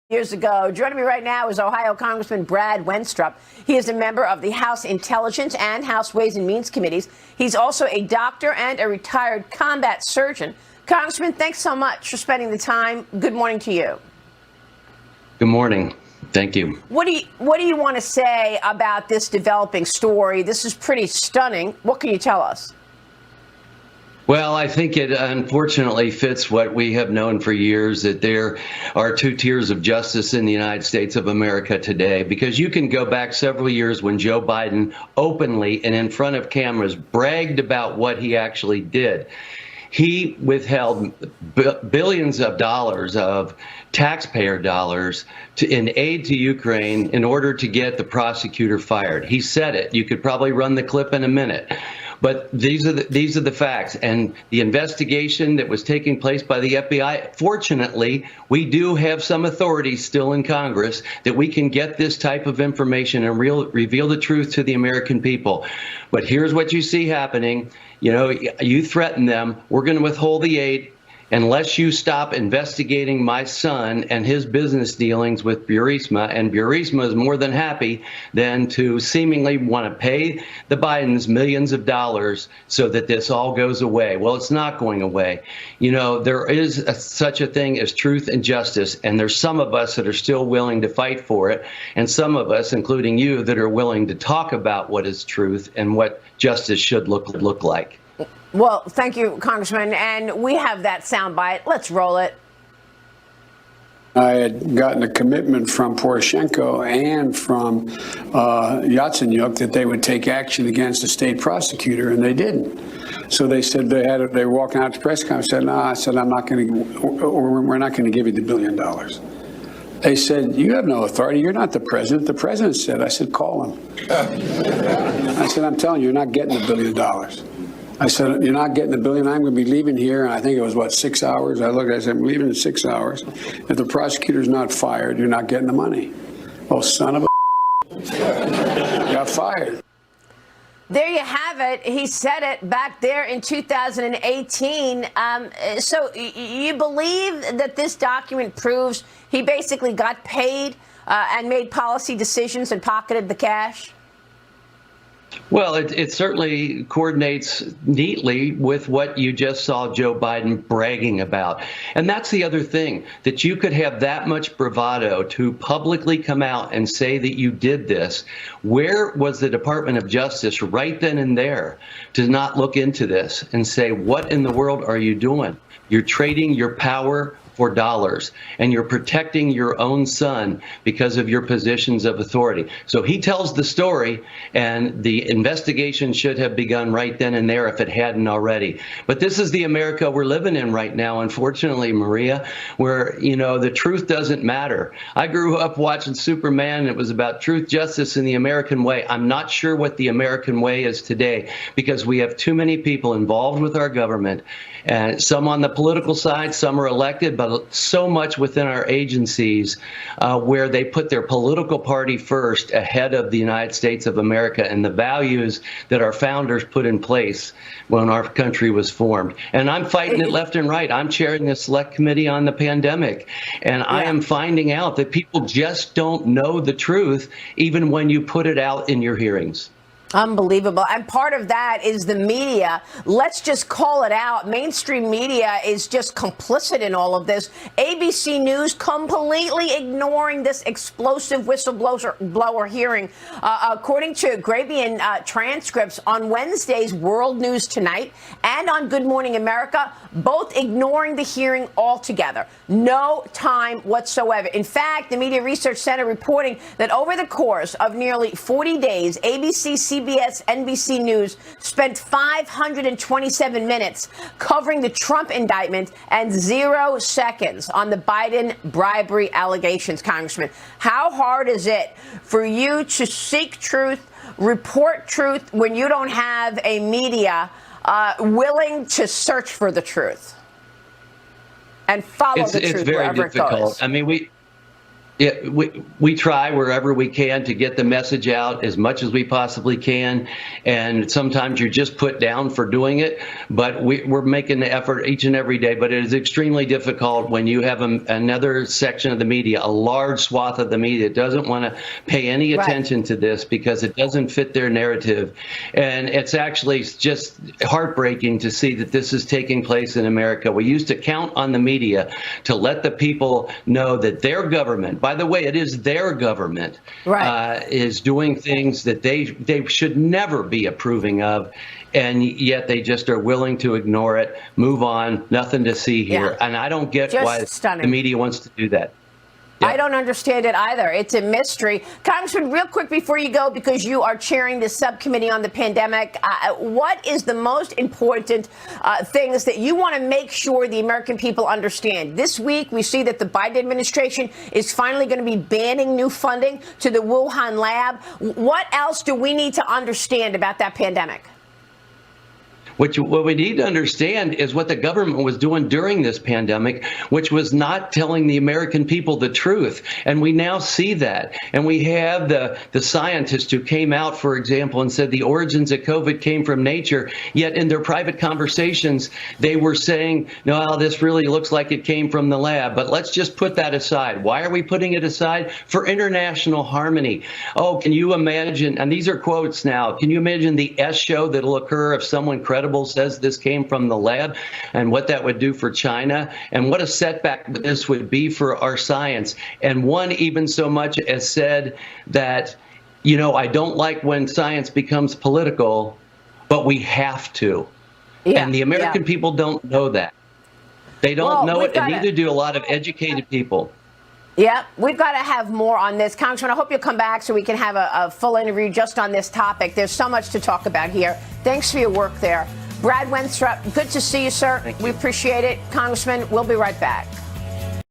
Years ago. Joining me right now is Ohio Congressman Brad Wenstrup. He is a member of the House Intelligence and House Ways and Means Committees. He's also a doctor and a retired combat surgeon. Congressman, thanks so much for spending the time. Good morning to you. Good morning. Thank you. What do you want to say about this developing story? This is pretty stunning. What can you tell us? Well, I think it unfortunately fits what we have known for years, that there are two tiers of justice in the United States of America today, because you can go back several years when Joe Biden openly and in front of cameras bragged about what he actually did. He withheld billions of dollars of taxpayer dollars in aid to Ukraine in order to get the prosecutor fired. He said it. You could probably run the clip in a minute. But these are the facts, and the investigation that was taking place by the FBI. Fortunately, we do have some authority still in Congress that we can get this type of information and reveal the truth to the American people. But here's what you see happening. You know, you threaten them. We're going to withhold the aid unless you stop investigating my son and his business dealings with Burisma. And Burisma is more than happy then to seemingly want to pay the Bidens millions of dollars so that this all goes away. Well, it's not going away. You know, there is such a thing as truth and justice, and there's some of us that are still willing to fight for it, and some of us, including you, that are willing to talk about what is truth and what justice should look like. Well, thank you, Congressman. And we have that soundbite. Let's roll it. I had gotten a commitment from Poroshenko and from Yatsenyuk that they would take action against the state prosecutor, and they didn't. So they said they were walking out to the press conference. I said, no, I said, I'm not going to, or we're not going to give you the $1 billion. They said, you have no authority. You're not the president. The president said. I said, call him. I said, I'm telling you, you're not getting the $1 billion. I said, you're not getting the $1 billion. I'm going to be leaving here. And I think it was, 6 hours? I looked, I said, I'm leaving in 6 hours. If the prosecutor's not fired, you're not getting the money. Oh, son of a got fired. There you have it. He said it back there in 2018. So you believe that this document proves he basically got paid and made policy decisions and pocketed the cash? Well, it certainly coordinates neatly with what you just saw Joe Biden bragging about. And that's the other thing, that you could have that much bravado to publicly come out and say that you did this. Where was the Department of Justice right then and there to not look into this and say, what in the world are you doing? You're trading your power for dollars, and you're protecting your own son because of your positions of authority. So he tells the story, and the investigation should have begun right then and there if it hadn't already. But this is the America we're living in right now, unfortunately, Maria, where, you know, the truth doesn't matter. I grew up watching Superman, and it was about truth, justice, and the American way. I'm not sure what the American way is today, because we have too many people involved with our government, and some on the political side, some are elected, but so much within our agencies where they put their political party first ahead of the United States of America and the values that our founders put in place when our country was formed. And I'm fighting it left and right. I'm chairing the Select Committee on the pandemic, and I am finding out that people just don't know the truth, even when you put it out in your hearings. Unbelievable. And part of that is the media. Let's just call it out. Mainstream media is just complicit in all of this. ABC News completely ignoring this explosive whistleblower hearing. According to Grabian transcripts on Wednesday's World News Tonight and on Good Morning America, both ignoring the hearing altogether. No time whatsoever. In fact, the Media Research Center reporting that over the course of nearly 40 days, ABC, CBS, NBC News spent 527 minutes covering the Trump indictment and 0 seconds on the Biden bribery allegations, Congressman. How hard is it for you to seek truth, report truth, when you don't have a media willing to search for the truth and follow the truth wherever it goes? I mean, We try wherever we can to get the message out as much as we possibly can. And sometimes you're just put down for doing it. But we're making the effort each and every day. But it is extremely difficult when you have another section of the media, a large swath of the media, that doesn't want to pay any attention to this because it doesn't fit their narrative. And it's actually just heartbreaking to see that this is taking place in America. We used to count on the media to let the people know that their government, by the way, it is their government, is doing things that they should never be approving of. And yet they just are willing to ignore it, move on, nothing to see here. Yeah. And I don't get why the media wants to do that. Yeah. I don't understand it either. It's a mystery. Congressman, real quick before you go, because you are chairing the subcommittee on the pandemic, what is the most important things that you want to make sure the American people understand? This week, we see that the Biden administration is finally going to be banning new funding to the Wuhan lab. What else do we need to understand about that pandemic? What we need to understand is what the government was doing during this pandemic, which was not telling the American people the truth. And we now see that. And we have the scientists who came out, for example, and said the origins of COVID came from nature. Yet in their private conversations, they were saying, no, this really looks like it came from the lab. But let's just put that aside. Why are we putting it aside? For international harmony. Oh, can you imagine? And these are quotes now. Can you imagine the S show that'll occur if someone credible says this came from the lab, and what that would do for China, and what a setback this would be for our science? And one even so much as said that, I don't like when science becomes political, but we have to. Yeah, and the American people don't know that. They don't know it, and neither do a lot of educated people. Yeah, we've got to have more on this. Congressman, I hope you'll come back so we can have a full interview just on this topic. There's so much to talk about here. Thanks for your work there. Brad Wenstrup, good to see you, sir. Thank you. We appreciate it. Congressman, we'll be right back.